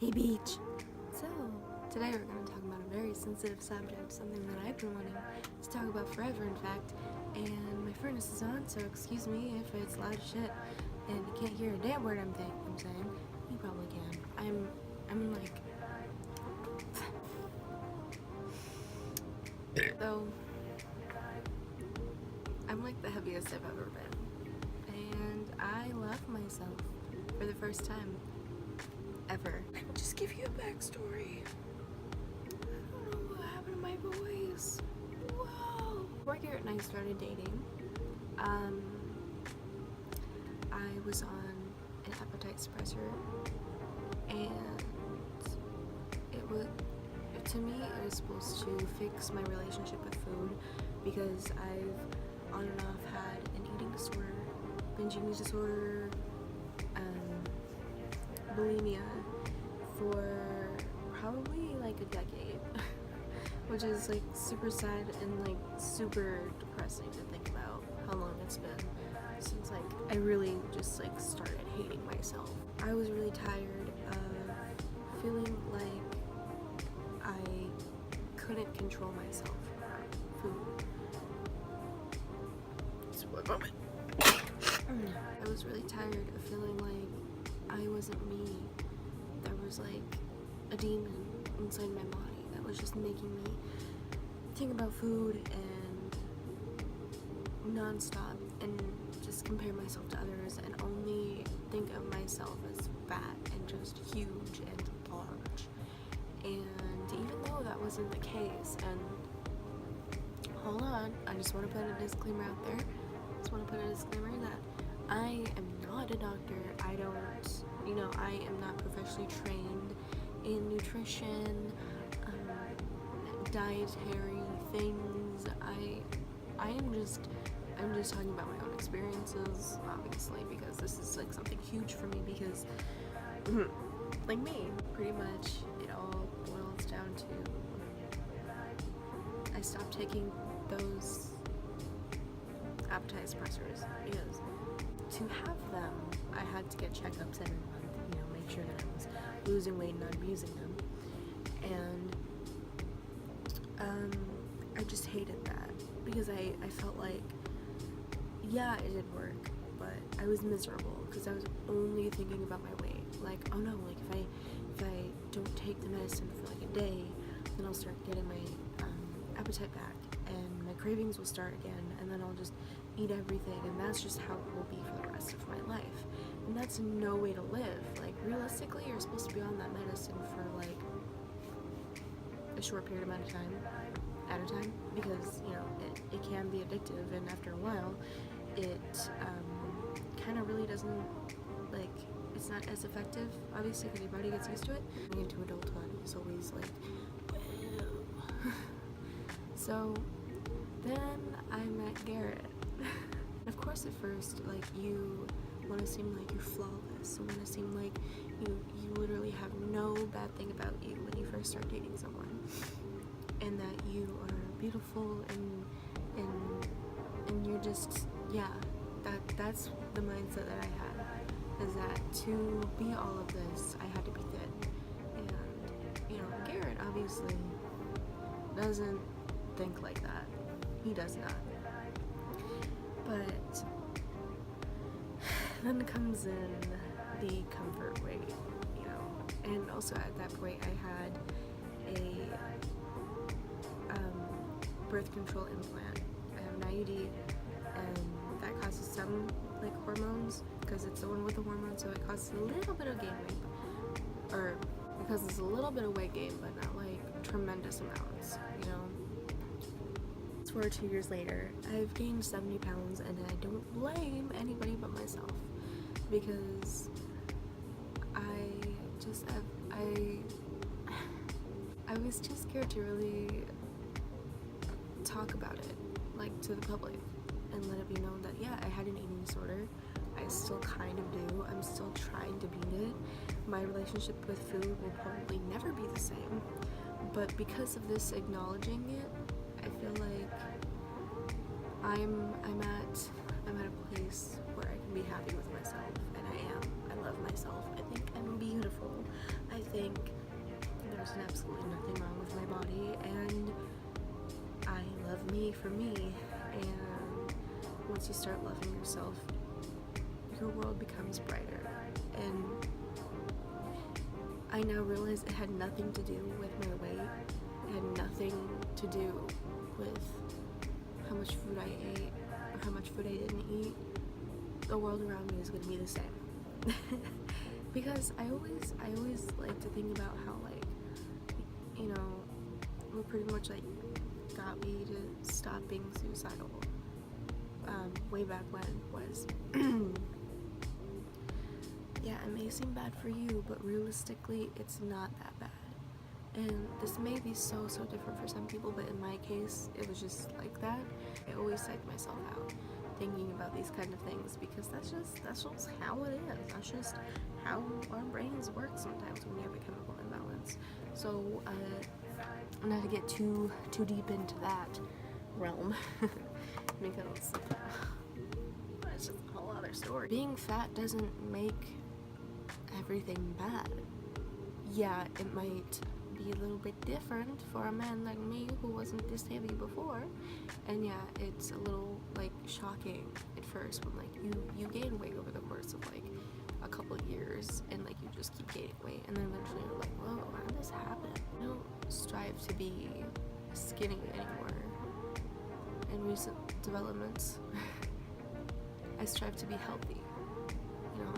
Hey Beach! So, today we're going to talk about a very sensitive subject, something that I've been wanting to talk about forever, in fact, and my furnace is on, so excuse me if it's loud as shit and you can't hear a damn word I'm saying. You probably can. I'm like... So, I'm like the heaviest I've ever been, and I love myself for the first time ever. I'll just give you a backstory. I don't know what happened to my voice. Whoa. Before Garrett and I started dating, I was on an appetite suppressor, and to me, it was supposed to fix my relationship with food because I've on and off had an eating disorder, binge eating disorder, bulimia for probably like a decade, which is like super sad and like super depressing to think about how long it's been since like I really just like started hating myself. I was really tired of feeling like I couldn't control myself around food. Just one moment. I was really tired of feeling like I wasn't me. There was like a demon inside my body that was just making me think about food and non-stop and just compare myself to others and only think of myself as fat and just huge and large. And even though that wasn't the case, and hold on, I just want to put a disclaimer out there. That I am not a doctor. I am not professionally trained in nutrition, dietary things. I'm just talking about my own experiences, obviously, because this is like something huge for me because, like me, pretty much it all boils down to I stopped taking those appetite suppressors because to have them, I had to get checkups every month, make sure that I was losing weight and not abusing them. And I just hated that because I felt like, yeah, it did work, but I was miserable because I was only thinking about my weight. Like, oh no, like if I don't take the medicine for like a day, then I'll start getting my appetite back and my cravings will start again, and then I'll just eat everything, and that's just how it will be for the rest of my life. And that's no way to live. Like, realistically, you're supposed to be on that medicine for like a short period amount of time at a time because it can be addictive, and after a while it kind of really doesn't, like, it's not as effective, obviously, because your body gets used to it. Getting into adulthood is always like, whoa. So then I met Garrett. Of course, at first, like, you want to seem like you're flawless. You want to seem like you literally have no bad thing about you when you first start dating someone, and that you are beautiful and you're just, yeah, that's the mindset that I had, is that to be all of this, I had to be thin. And Garrett obviously doesn't think like that. He does not. But then comes in the comfort weight, and also at that point I had a birth control implant. I have an IUD, and that causes some like hormones because it's the one with the hormones, so it causes a little bit of gain weight, or it causes a little bit of weight gain, but not like tremendous amounts, For 2 years later, I've gained 70 pounds, and I don't blame anybody but myself because I was too scared to really talk about it, like, to the public and let it be known that, yeah, I had an eating disorder. I still kind of do. I'm still trying to beat it. My relationship with food will probably never be the same, but because of this acknowledging it, I feel like I'm at a place where I can be happy with myself, and I am. I love love myself. I think I'm beautiful. I think there's absolutely nothing wrong with my body, and I love me for me. And once you start loving yourself, your world becomes brighter. And I now realize it had nothing to do with my weight. It had nothing to do with how much food I ate or how much food I didn't eat. The world around me is going to be the same. Because I always like to think about how, like, you know, what pretty much like got me to stop being suicidal way back when was yeah, it may seem bad for you, but realistically it's not that bad. And this may be so different for some people, but in my case it was just like that. I always psych myself out thinking about these kind of things, because that's just how it is. That's just how our brains work sometimes when we have a chemical imbalance. So not to get too deep into that realm because it's just a whole other story. Being fat doesn't make everything bad. Yeah, it might be a little bit different for a man like me who wasn't this heavy before, and yeah, it's a little like shocking at first when like you gain weight over the course of like a couple of years, and like you just keep gaining weight, and then eventually you're like, whoa, how did this happen? I don't strive to be skinny anymore in recent developments. I strive to be healthy. You know,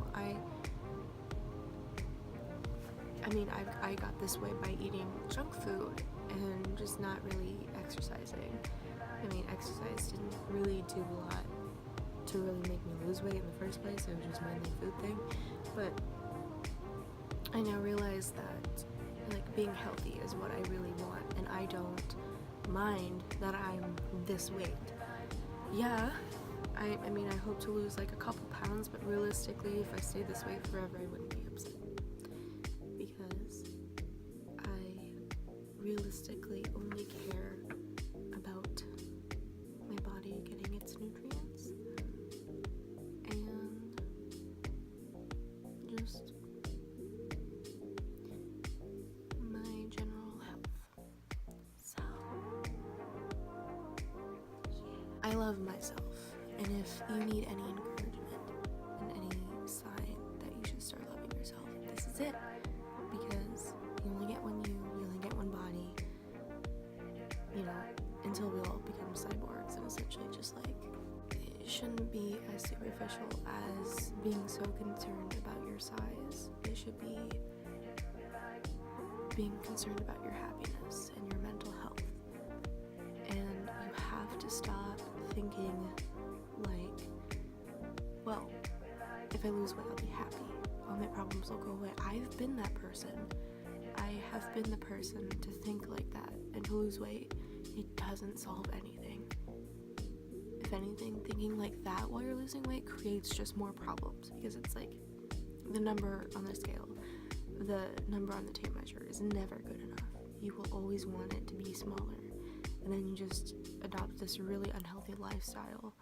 I mean, I got this way by eating junk food and just not really exercising. I mean, exercise didn't really do a lot to really make me lose weight in the first place. It was just mainly a food thing. But I now realize that, like, being healthy is what I really want, and I don't mind that I'm this weight. Yeah, I mean, I hope to lose like a couple pounds, but realistically, if I stay this way forever, I wouldn't be upset. Because I realistically only care about my body getting its nutrients and just my general health. So, yeah. I love myself, and if you need any encouragement and any sign that you should start loving yourself, this is it. Because you only get one you only get one body, you know, until we all become cyborgs, and essentially just like, it shouldn't be as superficial as being so concerned about your size. It should be being concerned about your happiness and your mental health. And you have to stop thinking like, well, if I lose weight, I'll be happy. All my problems will go away. I've been that person. I have been the person to think like that, and to lose weight, it doesn't solve anything. If anything, thinking like that while you're losing weight creates just more problems, because it's like the number on the scale, the number on the tape measure is never good enough. You will always want it to be smaller, and then you just adopt this really unhealthy lifestyle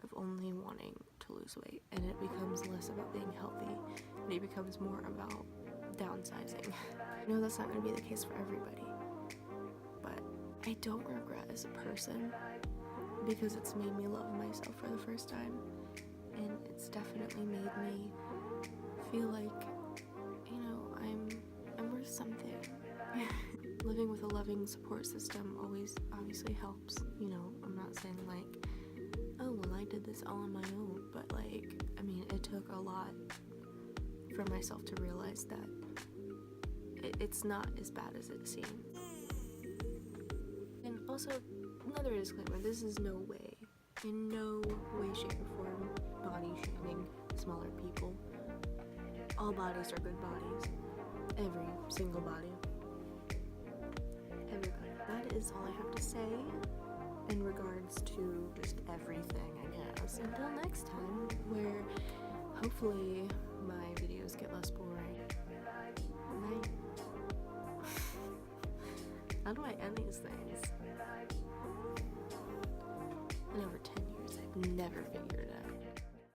of only wanting to lose weight, and it becomes less about being healthy, and it becomes more about downsizing. I know that's not going to be the case for everybody, but I don't regret as a person, because it's made me love myself for the first time, and it's definitely made me feel like, you know, I'm worth something. Living with a loving support system always obviously helps. You know, I'm not saying like, oh, well, I did this all on my own, but like, I mean, it took a lot for myself to realize that it's not as bad as it seems. And also, another disclaimer, this is in no way, shape, or form body shaming smaller people. All bodies are good bodies. Every single body. Everybody. That is all I have to say in regards to just everything, I guess. Until next time, where hopefully my videos get less boring. Night. How do I end these things? In over 10 years, I've never figured it out.